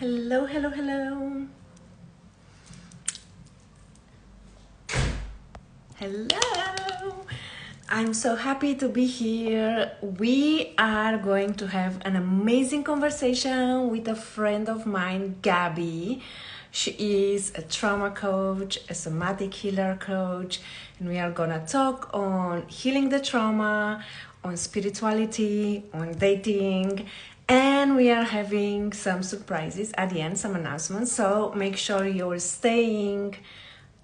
Hello, hello, hello. Hello. I'm so happy to be here. We are going to have an amazing conversation with a friend of mine, Gabby. She is a trauma coach, a somatic healer coach, and we are gonna talk on healing the trauma, on spirituality, on dating, and we are having some surprises at the end, some announcements. So make sure you're staying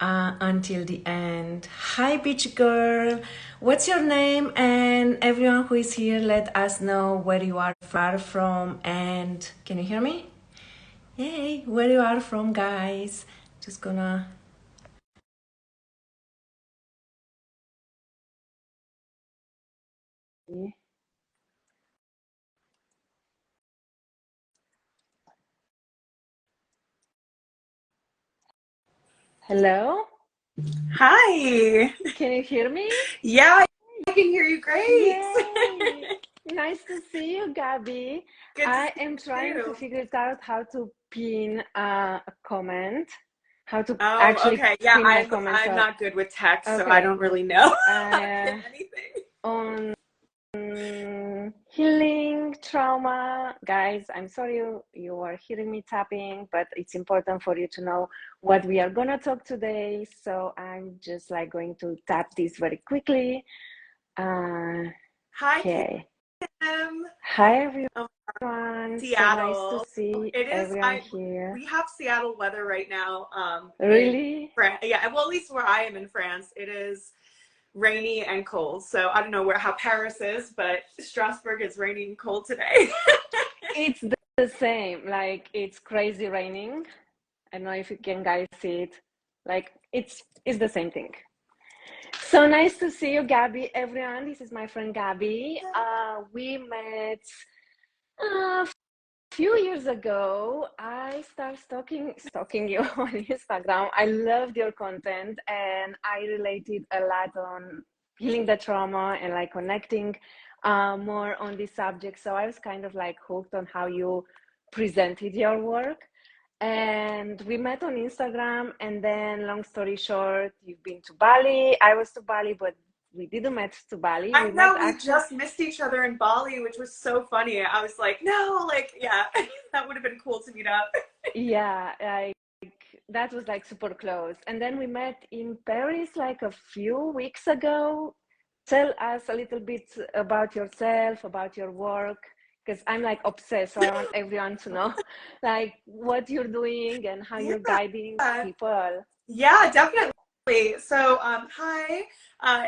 until the end. Hi, beach girl. What's your name? And everyone who is here, let us know where you are from. And can you hear me? Yay, where you are from, guys. Just gonna. Hello? Hi. Can you hear me? Yeah, I can hear you great. Yay! Nice to see you, Gabby. Good to I see am you trying to too. figure it out how to pin a comment, how to Oh, actually okay. Yeah, pin my I'm comment. I'm So, not good with text, so I okay. don't really know how to pin Uh, anything. on healing trauma, guys, I'm sorry you are hearing me tapping, but it's important for you to know what we are gonna talk today. So I'm just like going to tap this very quickly. Hi, Okay. Kim. Hi, Oh, everyone. So nice to Seattle. see It is. everyone I here. We have Seattle weather right now. In Really? France. Yeah, well, at least where I am in France, it is rainy and cold. So I don't know how Paris is, but Strasbourg is rainy and cold today. It's the same. Like it's crazy raining. I don't know if you can guys see it. Like it's the same thing. So nice to see you, Gabby. Everyone, this is my friend Gabby. We met a few years ago. I started stalking you on Instagram. I loved your content, and I related a lot on healing the trauma and like connecting more on this subject. So I was kind of like hooked on how you presented your work. And we met on Instagram, and then long story short, you've been to Bali. I was to Bali, but we didn't met to Bali. I We met know we actually, just missed each other in Bali, which was so funny. I was like, no, like, yeah, that would have been cool to meet up. yeah, like that was like super close. And then we met in Paris like a few weeks ago. Tell us a little bit about yourself, about your work, because I'm like obsessed. So I want everyone to know like what you're doing and how you're guiding Yeah, people. yeah, definitely. So, hi.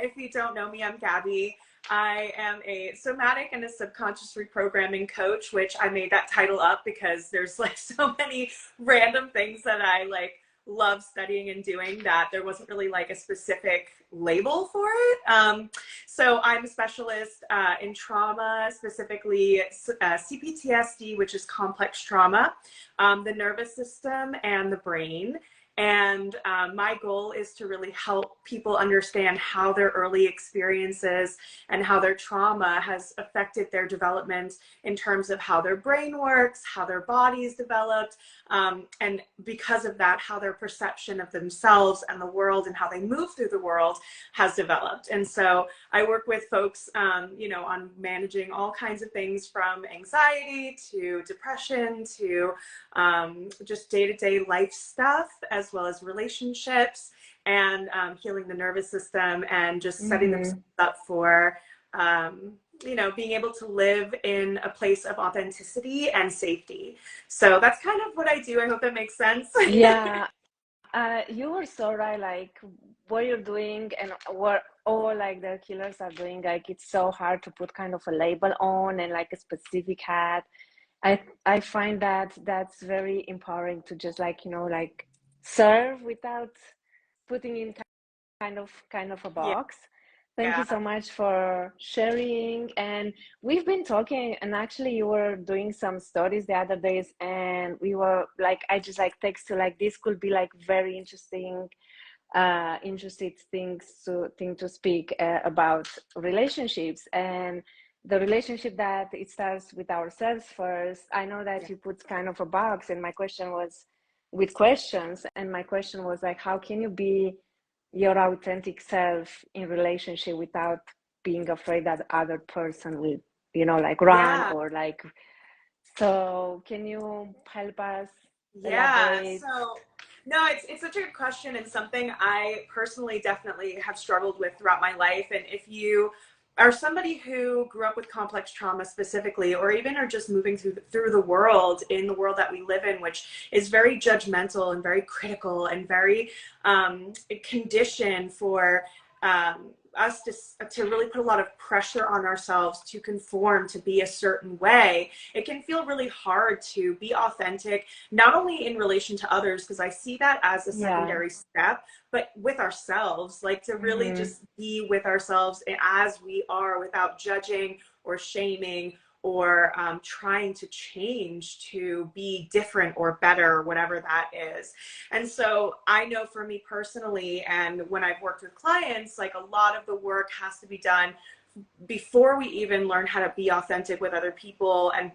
If you don't know me, I'm Gabby. I am a somatic and a subconscious reprogramming coach, which I made that title up because there's like so many random things that I like love studying and doing that there wasn't really like a specific label for it. So I'm a specialist in trauma, specifically CPTSD, which is complex trauma, the nervous system, and the brain. And my goal is to really help people understand how their early experiences and how their trauma has affected their development in terms of how their brain works, how their bodies developed, and because of that, how their perception of themselves and the world and how they move through the world has developed. And so I work with folks, on managing all kinds of things from anxiety to depression to just day-to-day life stuff, as well as relationships and healing the nervous system and just setting themselves Mm-hmm. up for being able to live in a place of authenticity and safety. So that's kind of what I do. I hope that makes sense. Yeah, you were so right. Like what you're doing and what all like the killers are doing. Like it's so hard to put kind of a label on and like a specific hat. I find that that's very empowering to just like like serve without putting in kind of a Yeah. box. Thank you Yeah. so much for sharing. And we've been talking, and actually, you were doing some stories the other days, and we were like, I just like text you like this could be like very interesting, interested thing to speak about relationships. And the relationship that it starts with ourselves first. I know that Yeah. you put kind of a box, and my question was with questions, and my question was like, how can you be your authentic self in relationship without being afraid that other person will, like run Yeah. or like, so can you help us Yeah. elaborate? So no, it's such a good question and something I personally definitely have struggled with throughout my life. And if you are somebody who grew up with complex trauma specifically, or even are just moving through the world in the world that we live in, which is very judgmental and very critical and very conditioned for us to really put a lot of pressure on ourselves to conform, to be a certain way, it can feel really hard to be authentic, not only in relation to others, because I see that as a Yeah. secondary step, but with ourselves, like to really Mm-hmm. just be with ourselves as we are without judging or shaming or trying to change to be different or better, whatever that is. And so I know for me personally, and when I've worked with clients, like a lot of the work has to be done before we even learn how to be authentic with other people and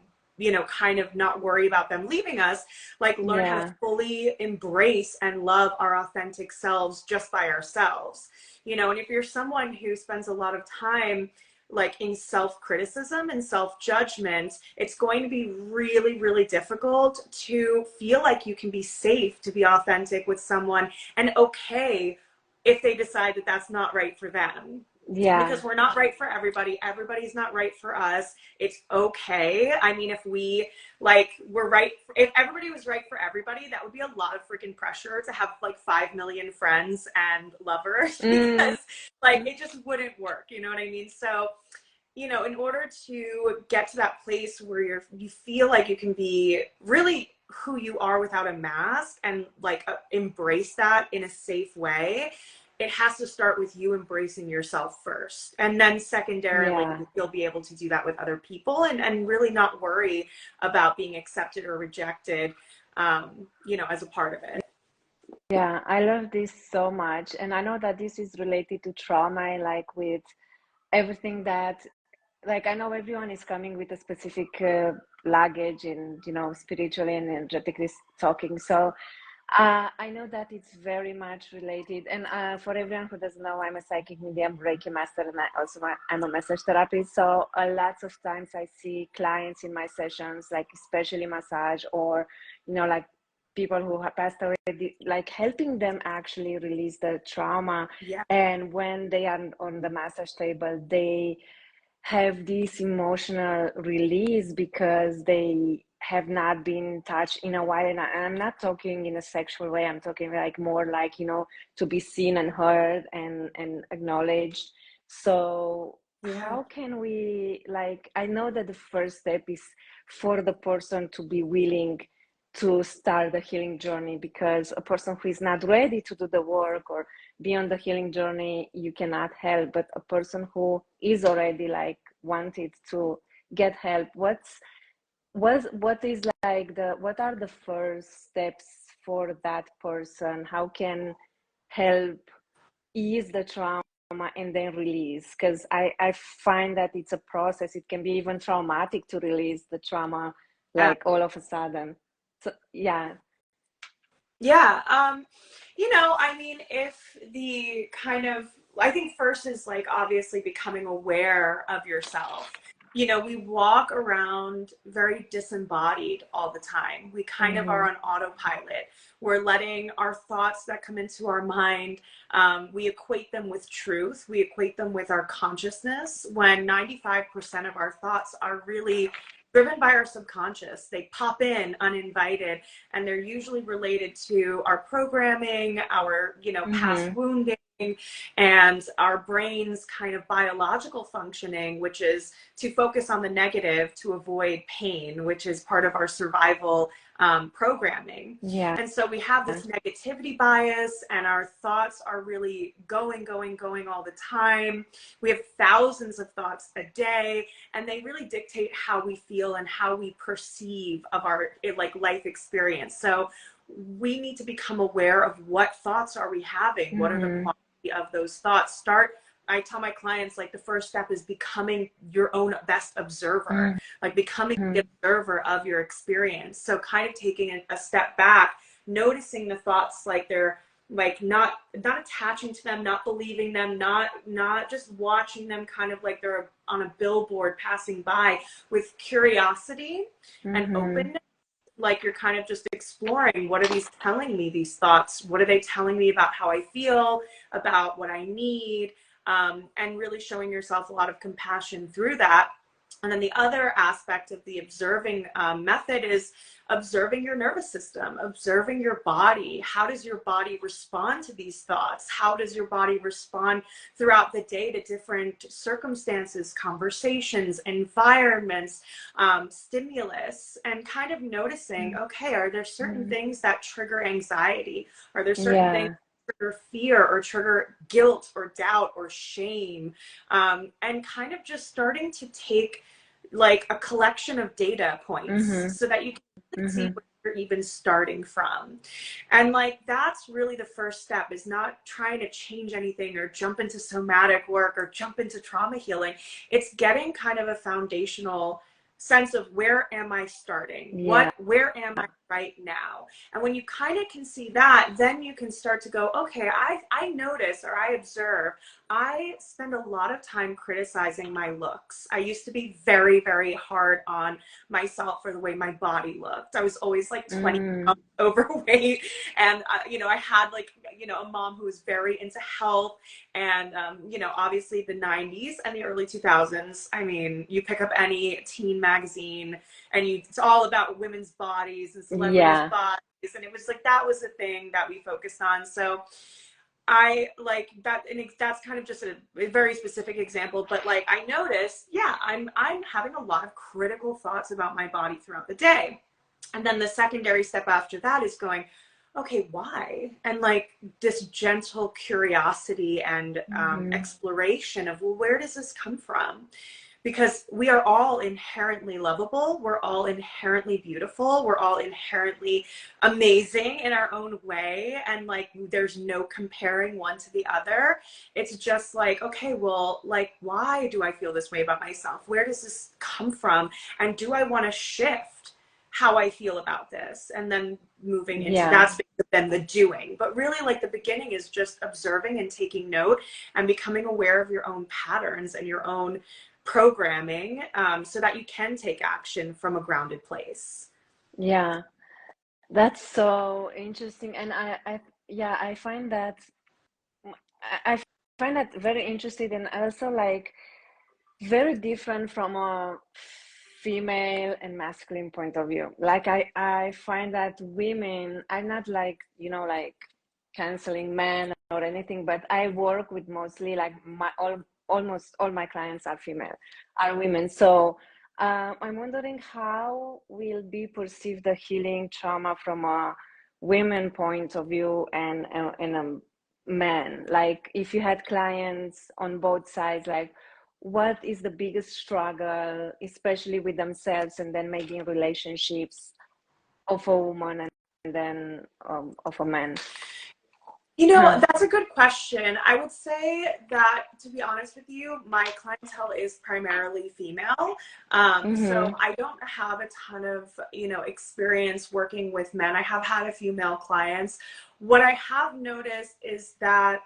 kind of not worry about them leaving us, like learn how to Yeah. fully embrace and love our authentic selves just by ourselves. And if you're someone who spends a lot of time like in self-criticism and self-judgment, it's going to be really, really difficult to feel like you can be safe to be authentic with someone and okay if they decide that that's not right for them, Yeah. because we're not right for everybody. Everybody's not right for us. It's okay. I mean, if we we're right, if everybody was right for everybody, that would be a lot of freaking pressure to have like 5 million friends and lovers Mm. because like it just wouldn't work. You know what I mean? So, in order to get to that place where you feel like you can be really who you are without a mask and like embrace that in a safe way, it has to start with you embracing yourself first. And then secondarily, Yeah. you'll be able to do that with other people and really not worry about being accepted or rejected, as a part of it. Yeah, I love this so much. And I know that this is related to trauma, like with everything that, like, I know everyone is coming with a specific luggage and, spiritually and energetically talking. So I know that it's very much related. And for everyone who doesn't know, I'm a psychic medium, Reiki master, and I'm a massage therapist. So lots of times I see clients in my sessions, like especially massage or, like people who have passed away, like helping them actually release the trauma. Yeah. And when they are on the massage table, they have this emotional release because they have not been touched in a while. And I'm not talking in a sexual way. I'm talking like more like, to be seen and heard and acknowledged. So Yeah. how can we, like, I know that the first step is for the person to be willing to start the healing journey, because a person who is not ready to do the work or be on the healing journey, you cannot help. But a person who is already like wanted to get help, what is like what are the first steps for that person? How can help ease the trauma and then release? Because I find that it's a process. It can be even traumatic to release the trauma Yeah. like all of a sudden. So yeah. Yeah. I mean, if the kind of, I think first is like obviously becoming aware of yourself. We walk around very disembodied all the time. We kind of are Mm-hmm. on autopilot. We're letting our thoughts that come into our mind, we equate them with truth. We equate them with our consciousness when 95% of our thoughts are really driven by our subconscious. They pop in uninvited and they're usually related to our programming, our, past Mm-hmm. wounding, and our brain's kind of biological functioning, which is to focus on the negative to avoid pain, which is part of our survival programming. Yeah. And so we have this negativity bias, and our thoughts are really going, going, going all the time. We have thousands of thoughts a day, and they really dictate how we feel and how we perceive of our like life experience. So we need to become aware of what thoughts are we having, what are the Mm-hmm. quality of those thoughts. Start I tell my clients, like, the first step is becoming your own best observer, like becoming the observer of your experience. So kind of taking a step back, noticing the thoughts, like they're like not attaching to them, not believing them, not just watching them kind of like they're on a billboard passing by, with curiosity and openness. Like you're kind of just exploring, what are these telling me, these thoughts? What are they telling me about how I feel, about what I need? And really showing yourself a lot of compassion through that. And then the other aspect of the observing method is observing your nervous system, observing your body. How does your body respond to these thoughts? How does your body respond throughout the day to different circumstances, conversations, environments, stimulus, and kind of noticing, okay, are there certain things that trigger anxiety? Are there certain things that trigger fear or trigger guilt or doubt or shame? And kind of just starting to take like a collection of data points so that you can see where you're even starting from. And like that's really the first step, is not trying to change anything or jump into somatic work or jump into trauma healing. It's getting kind of a foundational sense of, where am I starting? Where am I right now? And when you kind of can see that, then you can start to go, okay, I notice, or I observe, I spend a lot of time criticizing my looks. I used to be very, very hard on myself for the way my body looked. I was always like 20 pounds overweight. And, you know, I had like, you know, a mom who was very into health. And, you know, obviously the 90s and the early 2000s, I mean, you pick up any teen magazine and it's all about women's bodies and celebrities' bodies. And it was like, that was the thing that we focused on. So I like that, and that's kind of just a very specific example, but like I noticed, yeah, I'm having a lot of critical thoughts about my body throughout the day. And then the secondary step after that is going, okay, why? And like this gentle curiosity and exploration of, well, where does this come from? Because we are all inherently lovable. We're all inherently beautiful. We're all inherently amazing in our own way. And like, there's no comparing one to the other. It's just like, okay, well, like, why do I feel this way about myself? Where does this come from? And do I want to shift how I feel about this? And then moving into that's then the doing. But really, like, the beginning is just observing and taking note and becoming aware of your own patterns and your own programming, so that you can take action from a grounded place. Yeah, that's so interesting. And I find that I find that very interesting, and also like very different from a female and masculine point of view. Like I find that women, I'm not like, you know, like canceling men or anything, but I work with mostly like almost all my clients are women. So I'm wondering how will be perceived the healing trauma from a women point of view and a man. Like if you had clients on both sides, like what is the biggest struggle, especially with themselves and then maybe in relationships, of a woman and then of a man? You know, that's a good question. I would say that, to be honest with you, my clientele is primarily female. So I don't have a ton of, you know, experience working with men. I have had a few male clients. What I have noticed is that,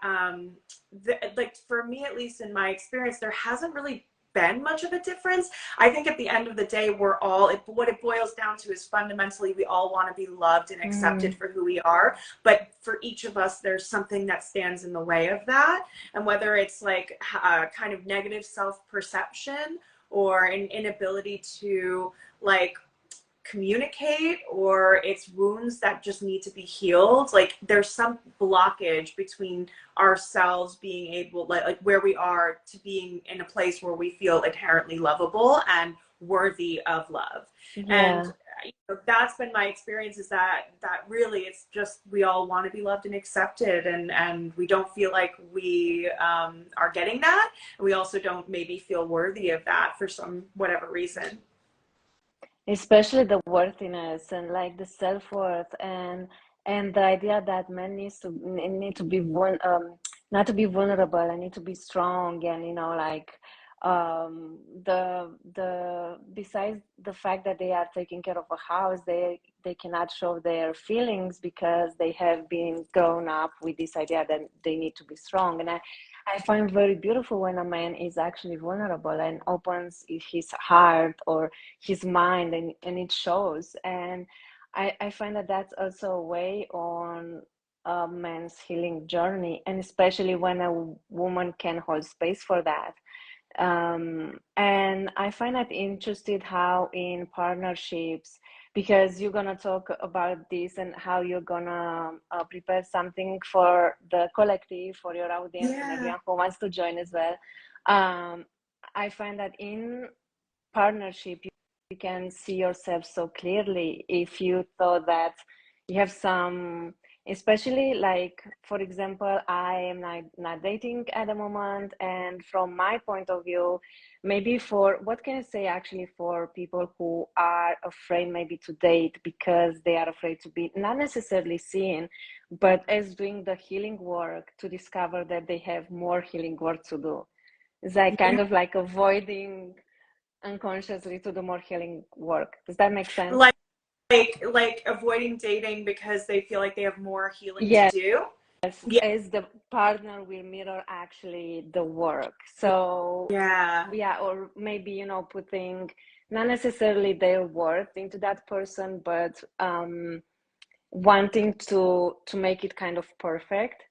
like for me, at least in my experience, there hasn't really been much of a difference. I think at the end of the day, we're all, what it boils down to is fundamentally we all want to be loved and accepted for who we are. But for each of us, there's something that stands in the way of that. And whether it's like kind of negative self-perception or an inability to like communicate, or it's wounds that just need to be healed, like there's some blockage between ourselves being able, like where we are, to being in a place where we feel inherently lovable and worthy of love. And you know, that's been my experience, is that really it's just we all want to be loved and accepted, and we don't feel like we are getting that, and we also don't maybe feel worthy of that for some whatever reason. Especially the worthiness and like the self-worth and the idea that men need to be not to be vulnerable. I need to be strong, and like the besides the fact that they are taking care of a house, they cannot show their feelings because they have been grown up with this idea that they need to be strong. And I find very beautiful when a man is actually vulnerable and opens his heart or his mind, and it shows. And I find that that's also a way on a man's healing journey, and especially when a woman can hold space for that. And I find that interested how in partnerships, because you're gonna talk about this and how you're gonna prepare something for the collective, for your audience, and Yeah. everyone who wants to join as well. Um, I find that in partnership, you can see yourself so clearly if you thought that you have some, especially like, for example, I am not dating at the moment, and from my point of view, maybe for what can I say, actually, for people who are afraid maybe to date because they are afraid to be not necessarily seen, but as doing the healing work to discover that they have more healing work to do. It's like kind of like avoiding unconsciously to do more healing work. Does that make sense? Like like avoiding dating because they feel like they have more healing to Yes, do. Yeah. as the partner will mirror actually the work. So Yeah. yeah, or maybe putting not necessarily their worth into that person, but wanting to make it kind of perfect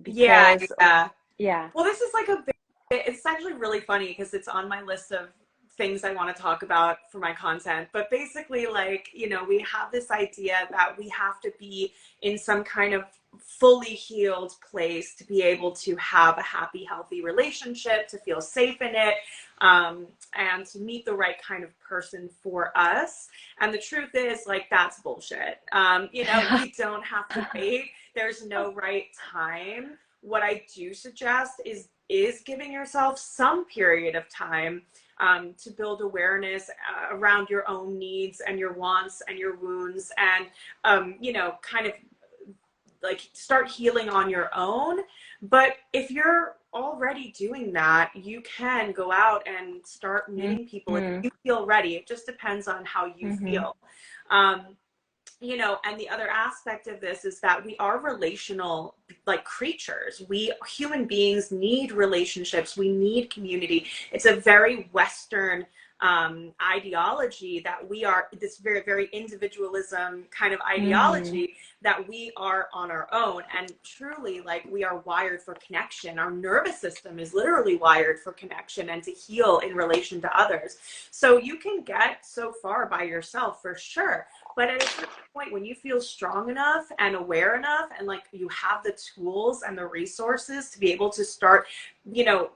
Yeah. because Yeah. yeah. Well, this is like a bit, it's actually really funny because it's on my list of things I want to talk about for my content. But basically, like, we have this idea that we have to be in some kind of fully healed place to be able to have a happy, healthy relationship, to feel safe in it, and to meet the right kind of person for us. And the truth is, like, that's bullshit. We don't have to wait. There's no right time. What I do suggest is giving yourself some period of time to build awareness around your own needs and your wants and your wounds, and kind of like start healing on your own. But if you're already doing that, you can go out and start meeting people if Mm-hmm. you feel ready. It just depends on how you Mm-hmm. feel. Um, and the other aspect of this is that we are relational, like, creatures. We human beings need relationships. We need community. It's a very Western ideology that we are this very, very individualism kind of Mm-hmm. ideology, that we are on our own. And truly, like, we are wired for connection. Our nervous system is literally wired for connection and to heal in relation to others. So you can get so far by yourself for sure. But at a certain point, when you feel strong enough and aware enough, and like you have the tools and the resources to be able to start,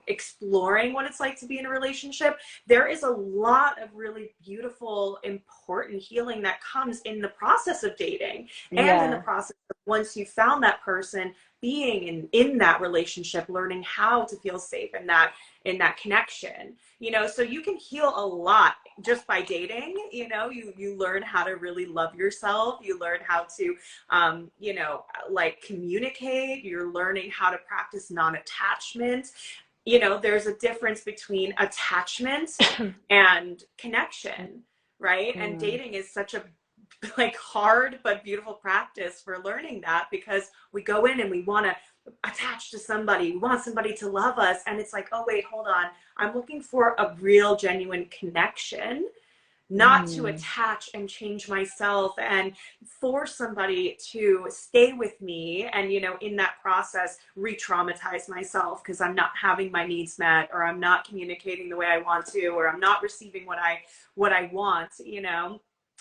exploring what it's like to be in a relationship, there is a lot of really beautiful, important healing that comes in the process of dating, and in the Yeah. process of, once you found that person, being in that relationship, learning how to feel safe in that connection. So you can heal a lot just by dating. You learn how to really love yourself. You learn how to like, communicate. You're learning how to practice non-attachment. There's a difference between attachment and connection, right? And Mm. dating is such a, like, hard but beautiful practice for learning that, because we go in and we want to attach to somebody. We want somebody to love us. And it's like, oh, wait, hold on. I'm looking for a real, genuine connection, not to Mm. attach and change myself and force somebody to stay with me, and in that process re-traumatize myself because I'm not having my needs met, or I'm not communicating the way I want to, or I'm not receiving what I want.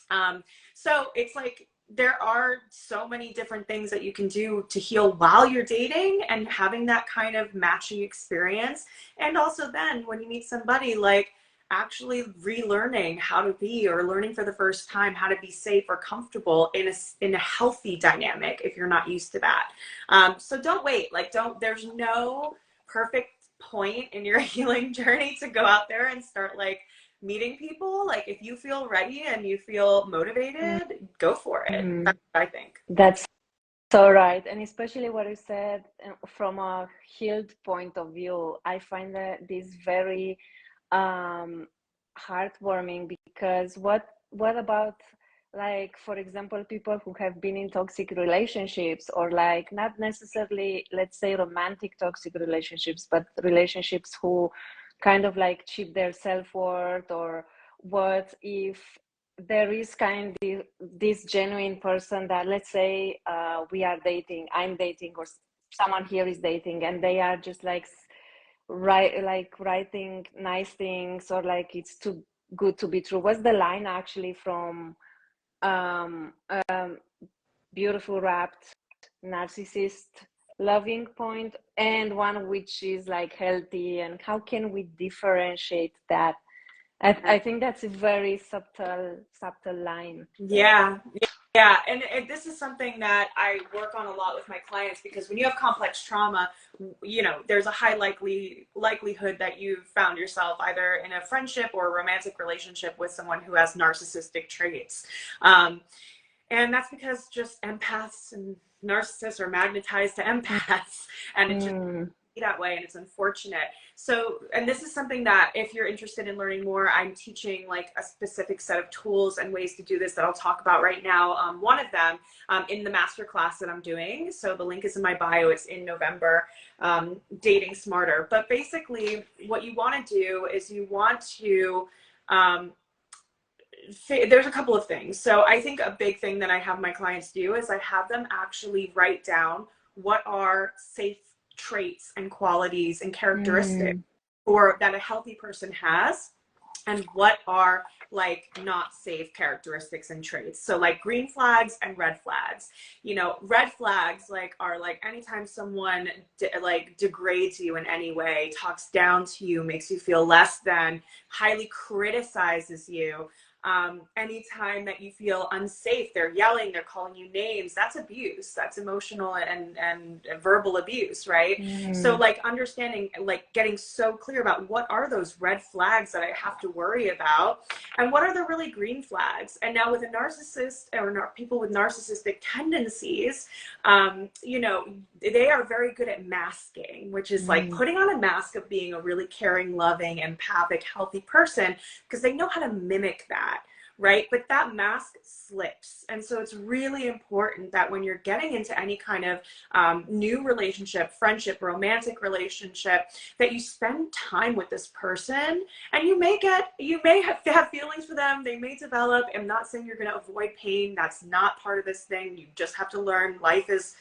um, so it's like, there are so many different things that you can do to heal while you're dating and having that kind of matching experience. And also then when you meet somebody, like, actually relearning how to be, or learning for the first time how to be safe or comfortable in a healthy dynamic if you're not used to that. So don't wait. Like, don't there's no perfect point in your healing journey to go out there and start, like, meeting people. Like, if you feel ready and you feel motivated, go for it. Mm. That's what I think. That's So right, and especially what you said from a healed point of view, I find that this very um heartwarming, because what about, like, for example, people who have been in toxic relationships, or like not necessarily, let's say, romantic toxic relationships, but relationships who kind of like chip their self-worth, or what if there is kind of this genuine person that, let's say, we are dating, I'm dating, or someone here is dating, and they are just like writing nice things, or like it's too good to be true. What's the line actually from um, um beautiful wrapped narcissist loving point, and one which is like healthy, and how can we differentiate that? I think that's a very subtle line there. Yeah, yeah, and this is something that I work on a lot with my clients, because when you have complex trauma, you know, there's a high likelihood that you've found yourself either in a friendship or a romantic relationship with someone who has narcissistic traits. And that's because just empaths and narcissists are magnetized to empaths, and it just Mm, that way, and it's unfortunate. So, and this is something that if you're interested in learning more, I'm teaching like a specific set of tools and ways to do this that I'll talk about right now. One of them in the masterclass that I'm doing, so the link is in my bio, it's in November, Dating Smarter. But basically what you want to do is you want to um, there's a couple of things. So I think a big thing that I have my clients do is I have them actually write down what are safe traits and qualities and characteristics mm, or that a healthy person has, and what are like not safe characteristics and traits. So like green flags and red flags. You know, red flags like are like anytime someone like degrades you in any way, talks down to you, makes you feel less than, highly criticizes you. Anytime that you feel unsafe, they're yelling, they're calling you names, that's abuse. That's emotional and verbal abuse, right? So mm, like understanding, like getting so clear about what are those red flags that I have to worry about, and what are the really green flags. And now with a narcissist or people with narcissistic tendencies, you know, they are very good at masking, which is like mm, putting on a mask of being a really caring, loving, empathic, healthy person, because they know how to mimic that, right? But that mask slips. And so it's really important that when you're getting into any kind of new relationship, friendship, romantic relationship, that you spend time with this person. And you may have feelings for them. They may develop. I'm not saying you're going to avoid pain. That's not part of this thing. You just have to learn life is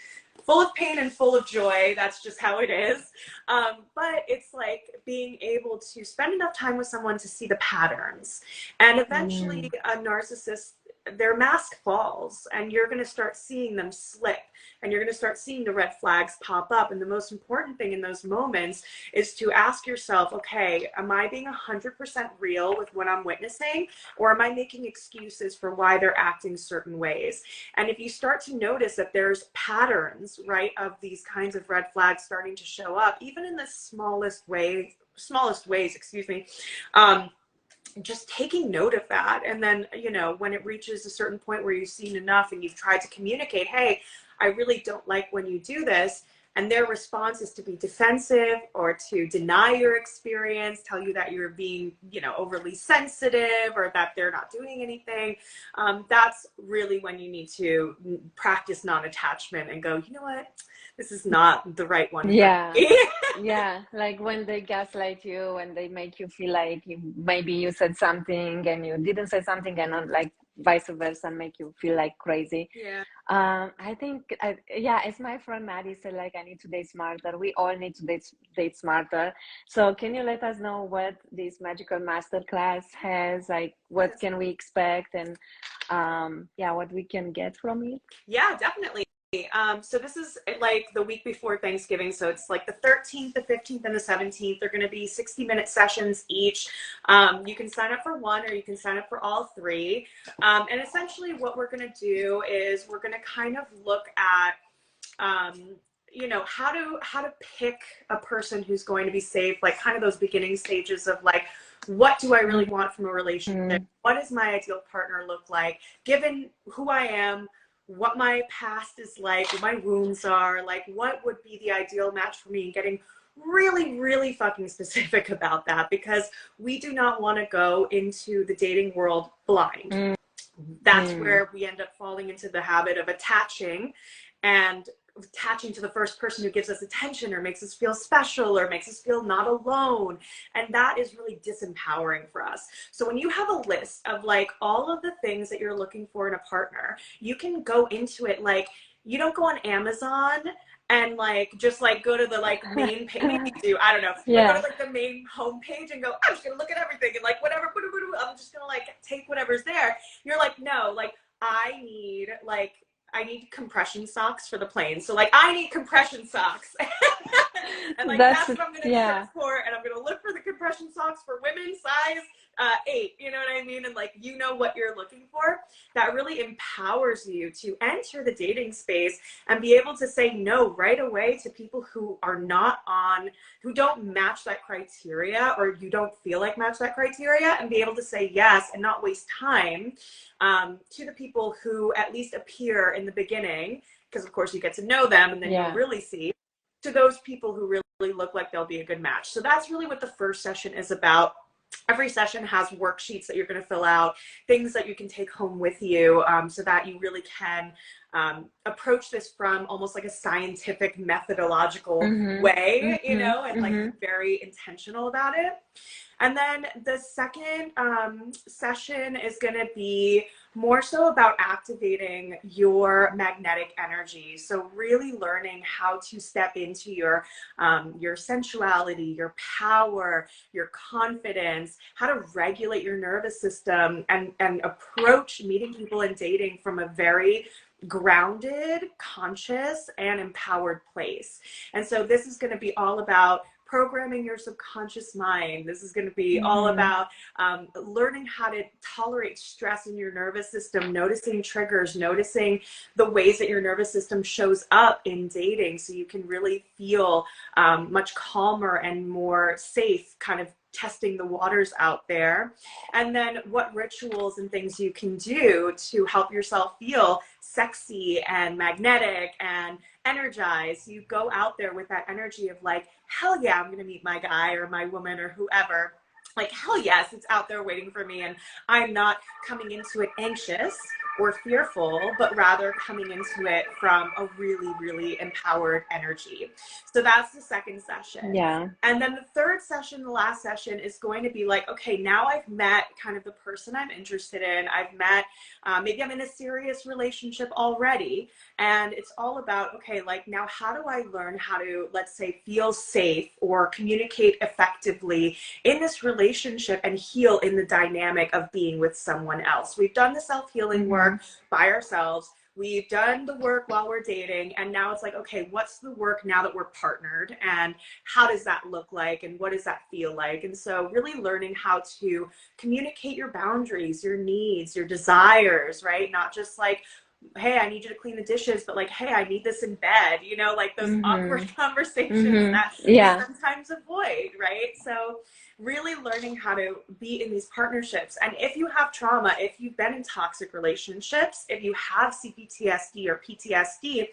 full of pain and full of joy. That's just how it is. But it's like being able to spend enough time with someone to see the patterns. And eventually, mm, a narcissist, their mask falls, and you're going to start seeing them slip, and you're going to start seeing the red flags pop up. And the most important thing in those moments is to ask yourself, okay, am I being 100% real with what I'm witnessing, or am I making excuses for why they're acting certain ways? And if you start to notice that there's patterns, right, of these kinds of red flags starting to show up, even in the smallest ways, excuse me, um, just taking note of that. And then, you know, when it reaches a certain point where you've seen enough and you've tried to communicate, hey, I really don't like when you do this. And their response is to be defensive or to deny your experience, tell you that you're being, you know, overly sensitive or that they're not doing anything. That's really when you need to practice non-attachment and go, you know what, this is not the right one for yeah. me. Yeah, like when they gaslight you and they make you feel like maybe you said something and you didn't say something, and not like vice versa, make you feel like crazy. Yeah. I think, yeah, as my friend Maddie said, like, I need to date smarter. We all need to date smarter. So can you let us know what this magical masterclass has? Like, what Yes. can we expect, and yeah, what we can get from it? Yeah, definitely. So this is like the week before Thanksgiving. So it's like the 13th, the 15th, and the 17th. They're going to be 60-minute sessions each. You can sign up for one or you can sign up for all three. And essentially what we're going to do is we're going to kind of look at you know, how to pick a person who's going to be safe, like kind of those beginning stages of like, what do I really want from a relationship? Mm, What does my ideal partner look like? Given who I am, what my past is like, what my wounds are, like what would be the ideal match for me, and getting really, really fucking specific about that, because we do not want to go into the dating world blind. That's where we end up falling into the habit of attaching to the first person who gives us attention or makes us feel special or makes us feel not alone. And that is really disempowering for us. So when you have a list of like all of the things that you're looking for in a partner, you can go into it like, you don't go on Amazon and like just like go to the like main page. Maybe you do, I don't know. Yeah. But go to like the main homepage and go, I'm just gonna look at everything and like whatever, I'm just gonna like take whatever's there. You're like, no, like I need compression socks for the plane. So like I need compression socks. And like that's what I'm gonna search for, and I'm gonna look for the compression socks for women size 8, you know what I mean? And like, you know what you're looking for. That really empowers you to enter the dating space and be able to say no right away to people who are not who don't match that criteria, or you don't feel like match that criteria, and be able to say yes and not waste time to the people who at least appear in the beginning, because of course you get to know them and then you really see, to those people who really look like they'll be a good match. So that's really what the first session is about. Every session has worksheets that you're going to fill out, things that you can take home with you, so that you really can approach this from almost like a scientific, methodological way, you know, and like very intentional about it. And then the second session is going to be more so about activating your magnetic energy. So really learning how to step into your sensuality, your power, your confidence, how to regulate your nervous system, and approach meeting people and dating from a very grounded, conscious, and empowered place. And so this is going to be all about programming your subconscious mind. This is going to be all about learning how to tolerate stress in your nervous system, noticing triggers, noticing the ways that your nervous system shows up in dating, so you can really feel much calmer and more safe, kind of testing the waters out there. And then what rituals and things you can do to help yourself feel sexy and magnetic and energized. You go out there with that energy of like, hell yeah, I'm going to meet my guy or my woman or whoever. Like, hell yes, it's out there waiting for me. And I'm not coming into it anxious or fearful, but rather coming into it from a really, really empowered energy. So that's the second session. Yeah. And then the third session, the last session, is going to be like, okay, now I've met kind of the person I'm interested in. I've met, maybe I'm in a serious relationship already. And it's all about, okay, like now how do I learn how to, let's say, feel safe or communicate effectively in this relationship and heal in the dynamic of being with someone else. We've done the self-healing work by ourselves. We've done the work while we're dating, and now it's like, okay, what's the work now that we're partnered, and how does that look like, and what does that feel like? And so really learning how to communicate your boundaries, your needs, your desires, right? Not just like, hey, I need you to clean the dishes, but like, hey, I need this in bed, you know, like those awkward conversations that we sometimes avoid, right? So really learning how to be in these partnerships. And if you have trauma, if you've been in toxic relationships, if you have CPTSD or PTSD,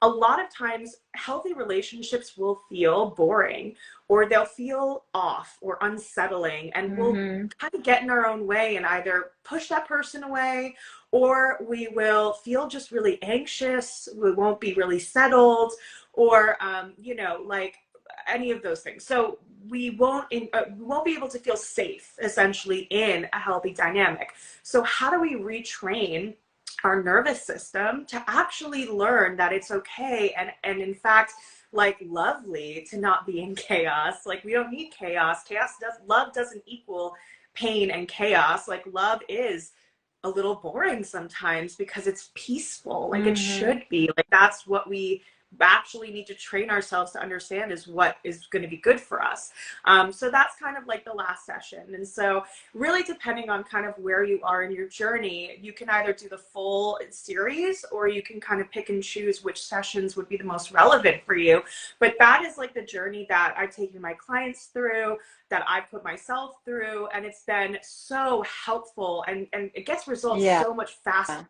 a lot of times healthy relationships will feel boring, or they'll feel off or unsettling, and we'll kind of get in our own way and either push that person away, or we will feel just really anxious. We won't be really settled, or, you know, like any of those things. So we won't be able to feel safe essentially in a healthy dynamic. So how do we retrain our nervous system to actually learn that it's okay and in fact like lovely to not be in chaos? Like we don't need chaos. Love doesn't equal pain and chaos. Like love is a little boring sometimes because it's peaceful. Like it should be. Like that's what we actually need to train ourselves to understand is what is going to be good for us. So that's kind of like the last session. And so really depending on kind of where you are in your journey, you can either do the full series or you can kind of pick and choose which sessions would be the most relevant for you. But that is like the journey that I've taken my clients through, that I've put myself through, and it's been so helpful, and it gets results so much faster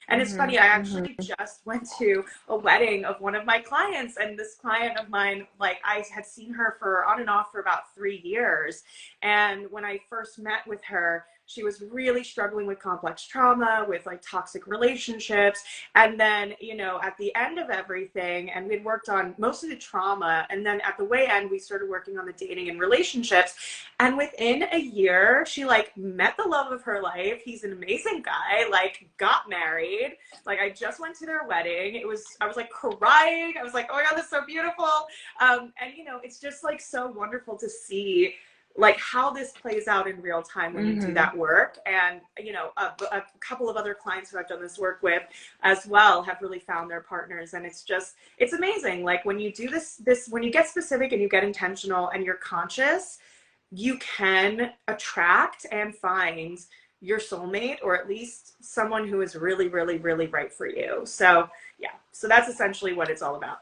And it's funny, I Mm-hmm. actually just went to a wedding of one of my clients, and this client of mine, like I had seen her for on and off for about 3 years. And when I first met with her, she was really struggling with complex trauma, with like toxic relationships. And then, you know, at the end of everything, and we'd worked on most of the trauma. And then at the way end, we started working on the dating and relationships. And within a year, she like met the love of her life. He's an amazing guy, like got married. Like I just went to their wedding. I was like crying. I was like, oh my God, this is so beautiful. And you know, it's just like so wonderful to see like how this plays out in real time when you do Mm-hmm. that work. And you know, a couple of other clients who I've done this work with as well have really found their partners. And it's amazing. Like when you do this when you get specific and you get intentional and you're conscious, you can attract and find your soulmate, or at least someone who is really, really, really right for you. So yeah, so that's essentially what it's all about.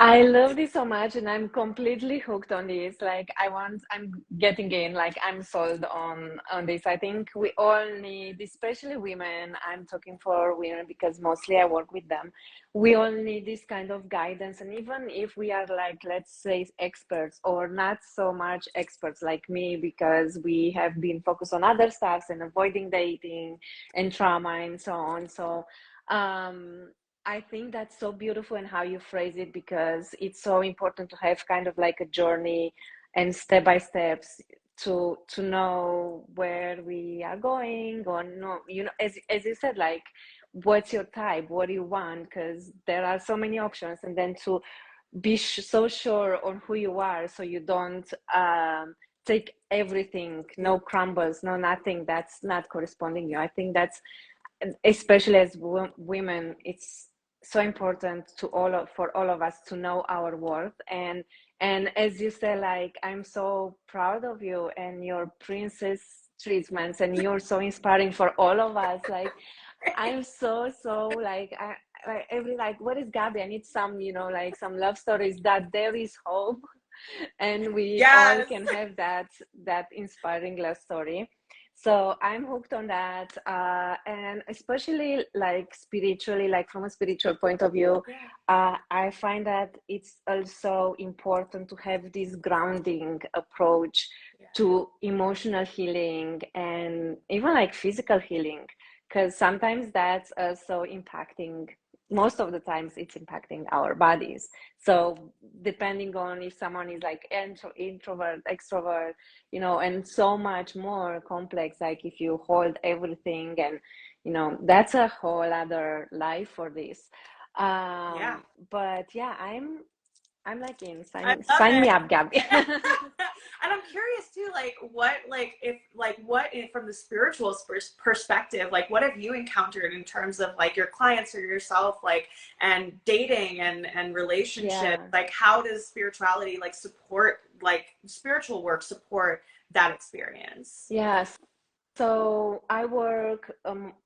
I love this so much, and I'm completely hooked on this. Like, I'm getting in, like, I'm sold on this. I think we all need, especially women. I'm talking for women because mostly I work with them. We all need this kind of guidance, and even if we are like, let's say, experts or not so much experts like me, because we have been focused on other stuffs and avoiding dating and trauma and so on. So, um I think that's so beautiful in how you phrase it, because it's so important to have kind of like a journey and step by steps to know where we are going, or no, you know, as you said, like what's your type, what do you want, because there are so many options, and then to be so sure on who you are, so you don't take everything, no crumbles, no nothing that's not corresponding you. I think that's, especially as women, it's so important to for all of us to know our worth. And as you say, like, I'm so proud of you and your princess treatments, and you're so inspiring for all of us. Like, I'm so like, like every, like, what is Gabby? I need some, you know, like some love stories that there is hope, and we all Yes. can have that inspiring love story. So I'm hooked on that, and especially like spiritually, like from a spiritual point of view, Yeah. I find that it's also important to have this grounding approach Yeah. to emotional healing and even like physical healing, because sometimes that's also impacting, most of the times it's impacting our bodies. So depending on if someone is like introvert, extrovert, you know, and so much more complex, like if you hold everything, and you know, that's a whole other life for this. Yeah. But yeah, I'm like in, I love sign me it. up, Gabby. And I'm curious too, like what, like if, like what from the spiritual perspective, like what have you encountered in terms of like your clients or yourself, like, and dating and relationships, Yeah. like how does spirituality like support, like spiritual work support that experience? Yes. So I work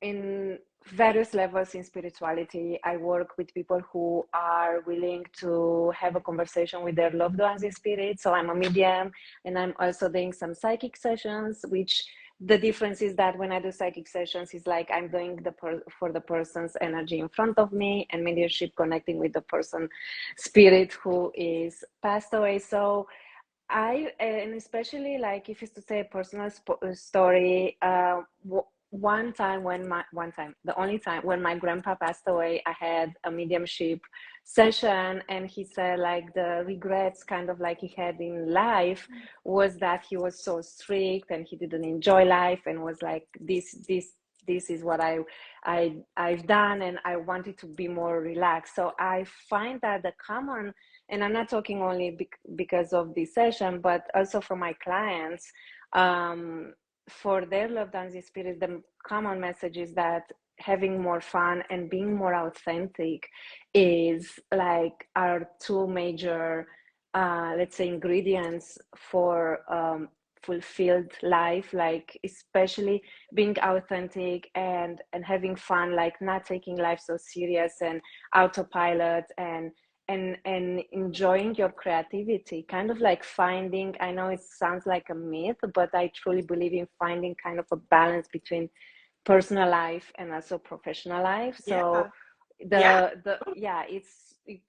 in various levels in spirituality. I work with people who are willing to have a conversation with their loved ones in spirit. So I'm a medium, and I'm also doing some psychic sessions, which the difference is that when I do psychic sessions, is like I'm doing for the person's energy in front of me, and mediumship connecting with the person spirit who is passed away. So and especially like if it's to say a personal story, one time when the only time when my grandpa passed away, I had a mediumship session, and he said like the regrets kind of like he had in life was that he was so strict and he didn't enjoy life, and was like this is what I've done, and I wanted to be more relaxed. So I find that the common, and I'm not talking only because of this session, but also for my clients, for their loved ones in spirit, the common message is that having more fun and being more authentic is like our two major, let's say, ingredients for fulfilled life, like especially being authentic and having fun, like not taking life so serious and autopilot, and enjoying your creativity, kind of like finding, I know it sounds like a myth, but I truly believe in finding kind of a balance between personal life and also professional life. So Yeah. Yeah. yeah,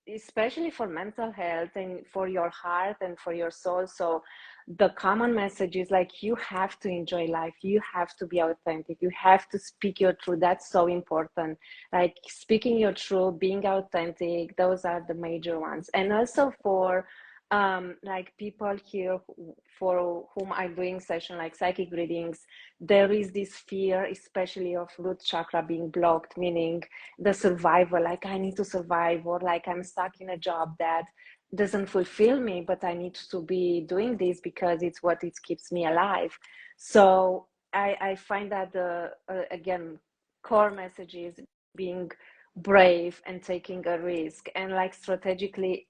especially for mental health and for your heart and for your soul. So the common message is like, you have to enjoy life, you have to be authentic, you have to speak your truth. That's so important. Like speaking your truth, being authentic, those are the major ones. And also for like people here for whom I'm doing session like psychic readings, there is this fear, especially of root chakra being blocked, meaning the survival, like I need to survive, or like I'm stuck in a job that doesn't fulfill me, but I need to be doing this because it's what it keeps me alive. So I find that the again, core message is being brave and taking a risk and like strategically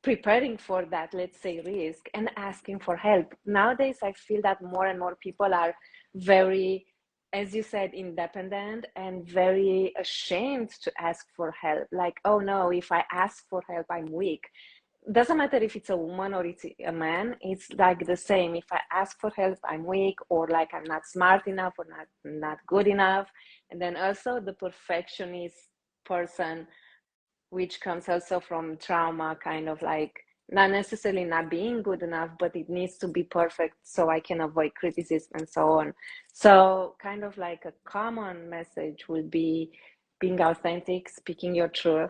preparing for that, let's say, risk and asking for help. Nowadays I feel that more and more people are very, as you said, independent and very ashamed to ask for help. Like, oh no, if I ask for help I'm weak. Doesn't matter if it's a woman or it's a man, it's like the same. If I ask for help I'm weak, or like I'm not smart enough, or not good enough. And then also the perfectionist person, which comes also from trauma, kind of like not necessarily not being good enough, but it needs to be perfect so I can avoid criticism and so on. So kind of like a common message would be being authentic, speaking your truth,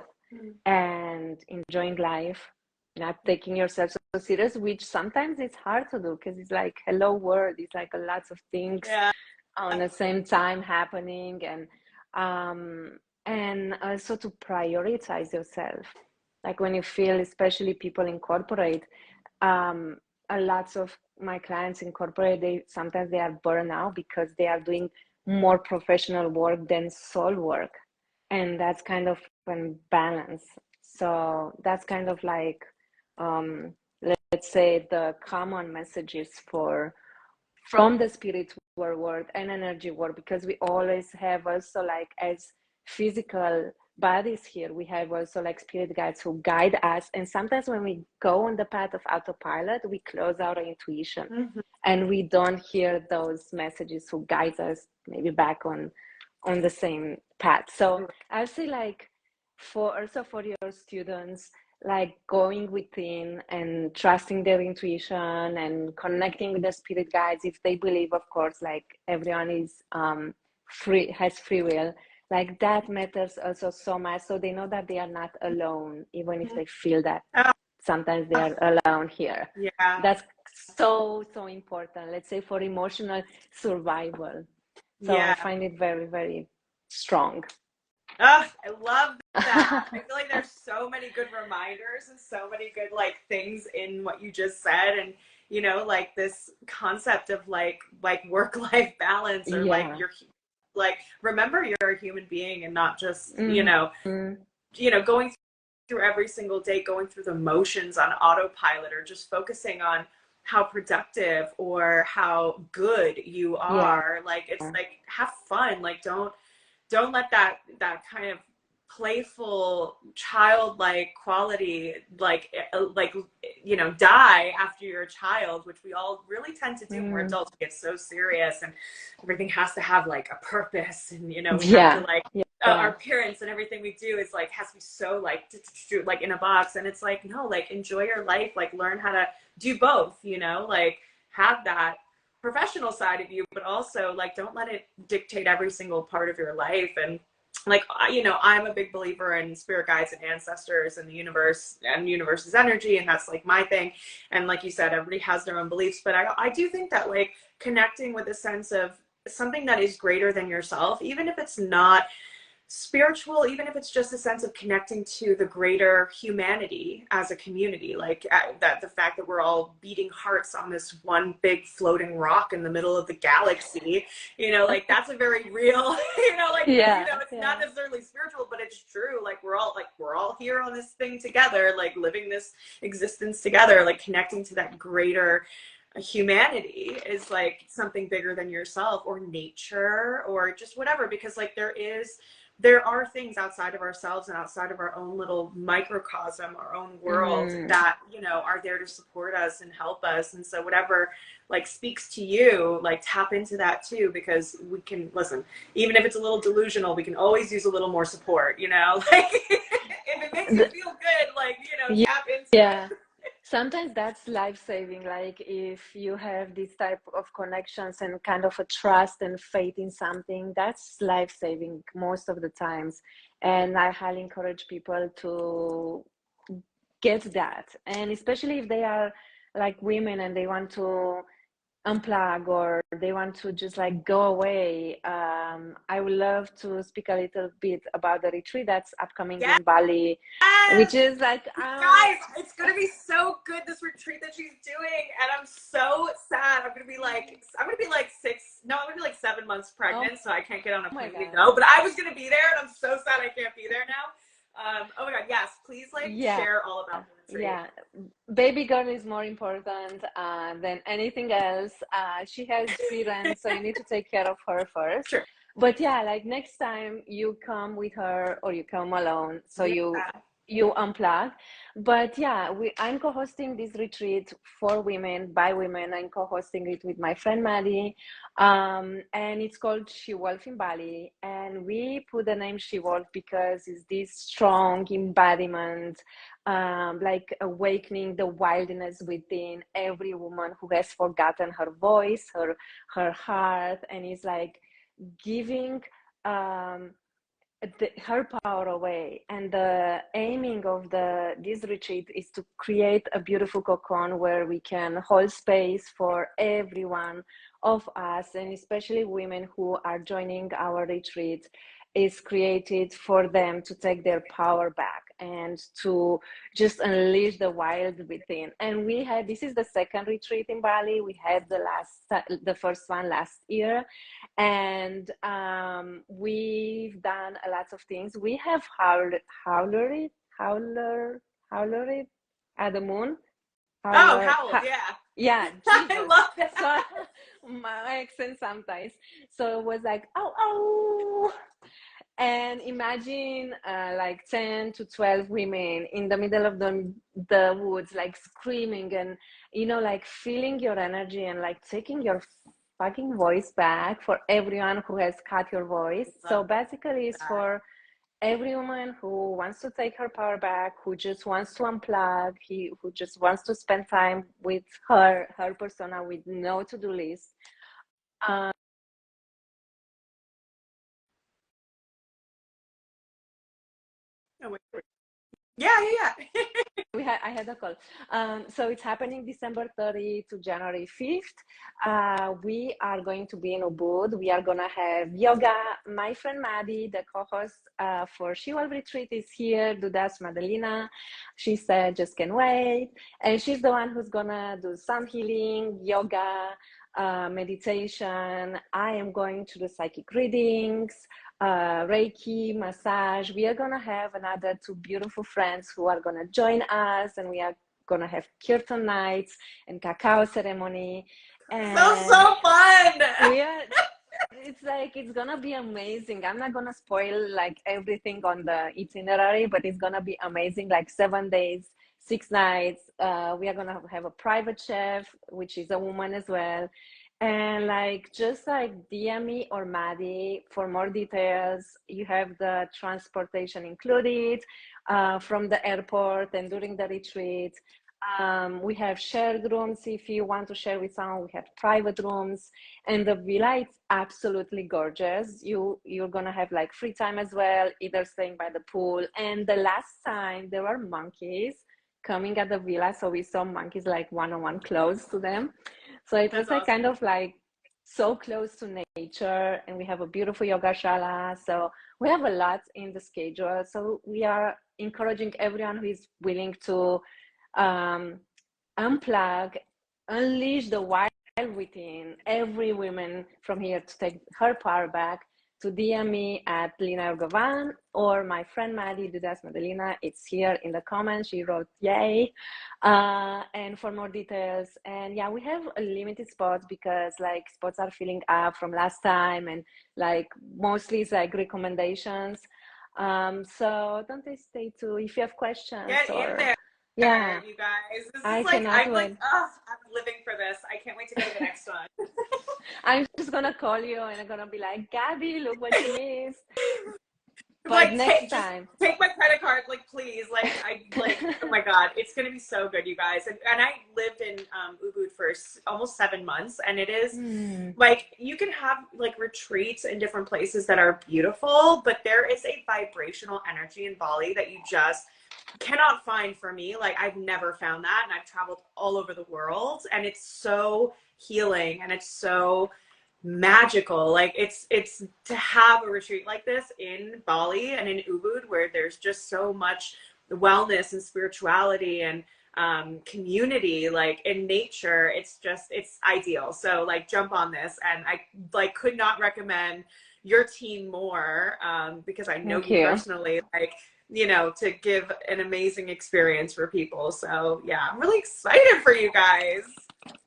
and enjoying life, not taking yourself so serious, which sometimes it's hard to do because it's like hello world, it's like lots of things Yeah. on the same time happening. And also to prioritize yourself, like when you feel, especially people in corporate, um a lots of my clients in corporate, they sometimes they are burned out because they are doing more professional work than soul work, and that's kind of an balance. So that's kind of like, um let's say, the common messages for from the spiritual world and energy world, because we always have also, like, as physical bodies here, we have also like spirit guides who guide us. And sometimes when we go on the path of autopilot, we close our intuition Mm-hmm. and we don't hear those messages who guide us maybe back on the same path. So I'll say, like, for also for your students, like going within and trusting their intuition and connecting with the spirit guides, if they believe, of course, like everyone is free, has free will, like that matters also so much, so they know that they are not alone, even if they feel that Oh, sometimes they are alone here. yeah. That's so important, let's say, for emotional survival. So I Yeah. find it very, very strong. Oh, I love that. I feel like there's so many good reminders and so many good like things in what you just said. And like this concept of like work-life balance, or like Yeah. you're like, remember you're a human being and not just, Mm-hmm. going through every single day, going through the motions on autopilot, or just focusing on how productive or how good you Yeah. are. Like, it's like, have fun. Like, don't let that kind of playful childlike quality die after you're a child, which we all really tend to do when we're Mm. adults. We get so serious and everything has to have like a purpose, and we have to Yeah. like, Yeah. our parents and everything we do is like, has to be so like in a box. And it's like, no, like, enjoy your life, like learn how to do both, like have that professional side of you, but also like don't let it dictate every single part of your life. And like, I'm a big believer in spirit guides and ancestors and the universe and universe's energy, and that's like my thing. And like you said, everybody has their own beliefs, but I do think that like connecting with a sense of something that is greater than yourself, even if it's not spiritual, even if it's just a sense of connecting to the greater humanity as a community, like that the fact that we're all beating hearts on this one big floating rock in the middle of the galaxy, like that's a very real, Yeah. it's not Yeah. necessarily spiritual, but it's true. Like we're all here on this thing together, like living this existence together, like connecting to that greater humanity is like something bigger than yourself or nature or just whatever, because like there is there are things outside of ourselves and outside of our own little microcosm, our own world that, you know, are there to support us and help us. And so whatever like speaks to you, like tap into that too, because we can listen, even if it's a little delusional, we can always use a little more support, you know, like if it makes you feel good, like, you know, tap into Yeah. it. Sometimes that's life-saving, like if you have this type of connections and kind of a trust and faith in something, that's life-saving most of the times. And I highly encourage people to get that. And especially if they are like women and they want to unplug or they want to just like go away. I would love to speak a little bit about the retreat that's upcoming Yes. in Bali, which is like Guys, it's gonna be so good, this retreat that she's doing, and I'm so sad. I'm gonna be like 7 months pregnant, so I can't get on a plane to go. But I was gonna be there, and I'm so sad I can't be there now. Oh my god, yes, please like share all about the retreat. Yeah, baby girl is more important than anything else. She has parents, so you need to take care of her first. Sure. But yeah, like next time you come with her or you come alone, so you unplug. But yeah, I'm co-hosting this retreat for women by women. I'm co-hosting it with my friend Maddie, and it's called She Wolf in Bali. And we put the name She Wolf because it's this strong embodiment, like awakening the wildness within every woman who has forgotten her voice, her heart, and is like giving her power away. And the aiming of this retreat is to create a beautiful cocoon where we can hold space for every one of us, and especially women who are joining our retreat, is created for them to take their power back and to just unleash the wild within. And we had, this is the second retreat in Bali. We had the first one last year, and we've done a lot of things. We have howler at the moon. Howl, yeah. Yeah, I love that. So my accent sometimes. So it was like, oh. And imagine like 10 to 12 women in the middle of the woods, like screaming and, you know, like feeling your energy and like taking your fucking voice back for everyone who has cut your voice. So basically it's for every woman who wants to take her power back, who just wants to unplug, who just wants to spend time with her persona with no to-do list. Yeah. I had a call. So it's happening December 30 to January 5th. We are going to be in Ubud. We are going to have yoga. My friend Maddie, the co-host for She Will Retreat, is here. Dudas Madelina. She said, just can't wait. And she's the one who's going to do sound healing, yoga, meditation. I am going to do psychic readings, Reiki, massage. We are gonna have another two beautiful friends who are gonna join us, and we are gonna have kirtan nights and cacao ceremony. And so fun. It's gonna be amazing. I'm not gonna spoil like everything on the itinerary, but it's gonna be amazing. Like 7 days, 6 nights. We are gonna have a private chef, which is a woman as well. And like, just like DM me or Maddie for more details. You have the transportation included from the airport and during the retreat. We have shared rooms if you want to share with someone. We have private rooms, and the villa is absolutely gorgeous. You're gonna have like free time as well, either staying by the pool. And the last time there were monkeys coming at the villa, so we saw monkeys like one-on-one close to them. So it was like kind of like so close to nature, and we have a beautiful yoga shala. So we have a lot in the schedule. So we are encouraging everyone who is willing to unplug, unleash the wild within every woman from here to take her power back, to DM me at Lina Govan or my friend Maddie Dudas Madelina. It's here in the comments. She wrote yay. And for more details. And yeah, we have a limited spots because like spots are filling up from last time, and like mostly it's like recommendations. So don't hesitate to, if you have questions. Get or in there, yeah, you guys. This I is like, cannot I'm like, wait. oh, I'm living for this. I can't wait to go to the next one. I'm just gonna call you and I'm gonna be like, Gabby, look what you missed. But like, next time, just take my credit card, like, please. Like, oh my God, it's gonna be so good, you guys. And I lived in Ubud for almost 7 months, and it is like, you can have like retreats in different places that are beautiful, but there is a vibrational energy in Bali that you just cannot find. For me, like, I've never found that, and I've traveled all over the world, and it's so healing and it's so magical. Like, it's to have a retreat like this in Bali and in Ubud, where there's just so much wellness and spirituality and community, like in nature. It's ideal. So like, jump on this, and I like could not recommend your team more, because I know you personally, like, you know, to give an amazing experience for people. So yeah, I'm really excited for you guys.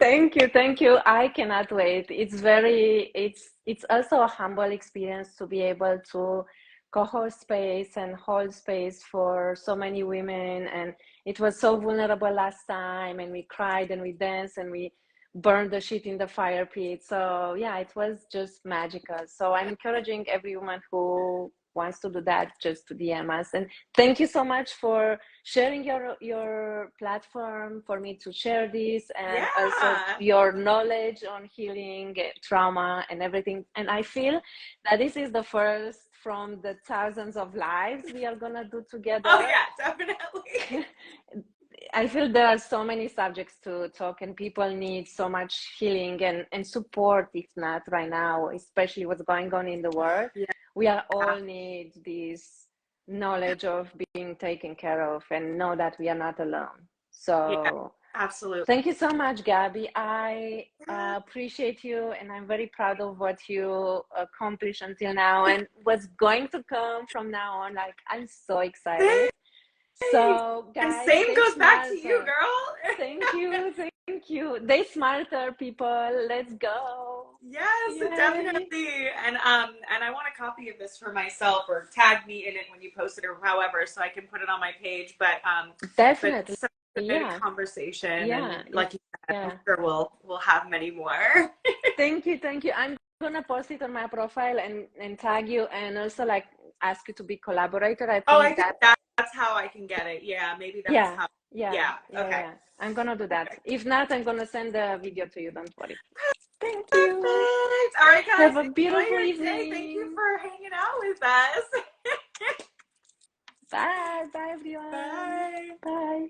Thank you. I cannot wait. It's also a humble experience to be able to co-host space and hold space for so many women. And it was so vulnerable last time, and we cried and we danced and we burned the shit in the fire pit. So yeah, it was just magical. So I'm encouraging every woman who wants to do that just to DM us. And thank you so much for sharing your platform for me to share this, and also your knowledge on healing, trauma, and everything. And I feel that this is the first from the thousands of lives we are gonna do together. Oh yeah, definitely. I feel there are so many subjects to talk, and people need so much healing and support, if not right now, especially what's going on in the world. Yeah. We are all need this knowledge of being taken care of, and know that we are not alone. So absolutely. Thank you so much, Gabby. I appreciate you, and I'm very proud of what you accomplished until now and what's going to come from now on. Like, I'm so excited. So guys, and same goes back to you, girl. Thank you. They smarter, people. Let's go. Yes, definitely. And I want a copy of this for myself, or tag me in it when you post it, or however, so I can put it on my page. But definitely. But such a good conversation. And like you said, I'm sure we'll have many more. Thank you. I'm gonna post it on my profile and tag you, and also like ask you to be collaborator. I think that's how I can get it. Yeah, maybe that's how. Yeah. Okay. I'm gonna do that. If not, I'm gonna send the video to you. Don't worry. Thank you. All right, guys. Have a beautiful evening. Thank you for hanging out with us. Bye, everyone. Bye. Bye.